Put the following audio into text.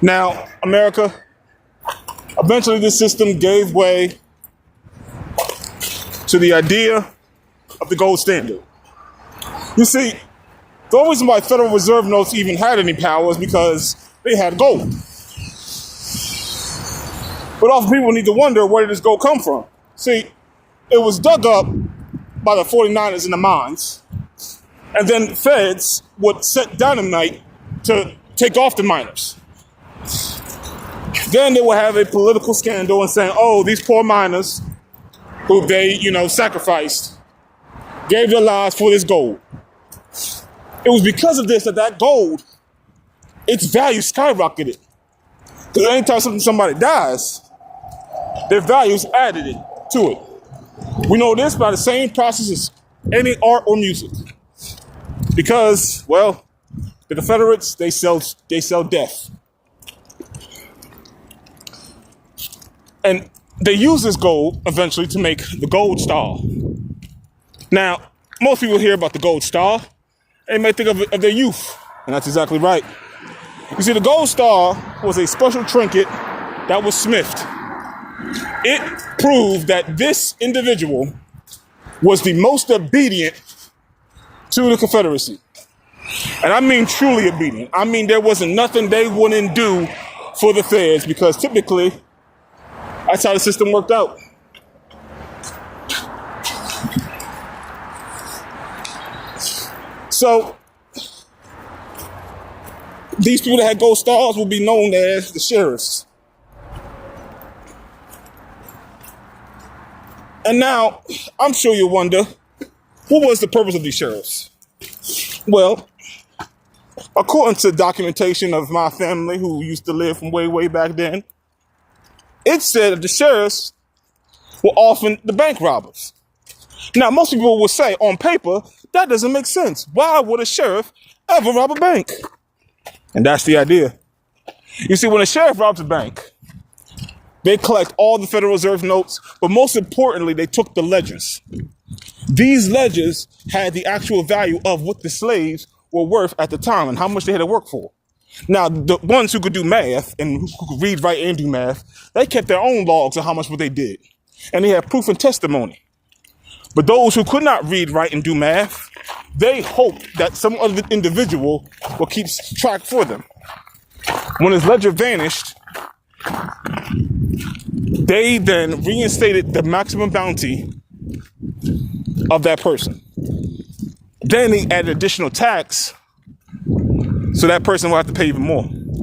Now, America, eventually this system gave way to the idea of the gold standard. You see, the only reason why Federal Reserve notes even had any power is because they had gold. But often people need to wonder, where did this gold come from? See, it was dug up by the 49ers in the mines, and then feds would set dynamite to take off the miners. Then they would have a political scandal and saying, oh, these poor miners who they, sacrificed, gave their lives for this gold. It was because of this that gold, its value skyrocketed. Because anytime somebody dies, their values added it to it. We know this by the same process as any art or music. Because, well, the Confederates, they sell death. And they use this gold eventually to make the gold star. Now, most people hear about the gold star, and they may think of their youth. And that's exactly right. You see, the gold star was a special trinket that was smithed. It proved that this individual was the most obedient to the Confederacy. And I mean truly obedient. I mean there wasn't nothing they wouldn't do for the feds, because typically that's how the system worked out. So these people that had gold stars will be known as the sheriffs. And now, I'm sure you wonder, what was the purpose of these sheriffs? Well, according to documentation of my family who used to live from way, way back then, it said that the sheriffs were often the bank robbers. Now, most people will say, on paper, that doesn't make sense. Why would a sheriff ever rob a bank? And that's the idea. You see, when a sheriff robs a bank, they collect all the Federal Reserve notes, but most importantly, they took the ledgers. These ledgers had the actual value of what the slaves were worth at the time and how much they had to work for. Now, the ones who could do math and who could read, write, and do math, they kept their own logs of how much what they did. And they had proof and testimony. But those who could not read, write, and do math, they hoped that some other individual will keep track for them. When his ledger vanished, they then reinstated the maximum bounty of that person. Then they added additional tax, so that person will have to pay even more.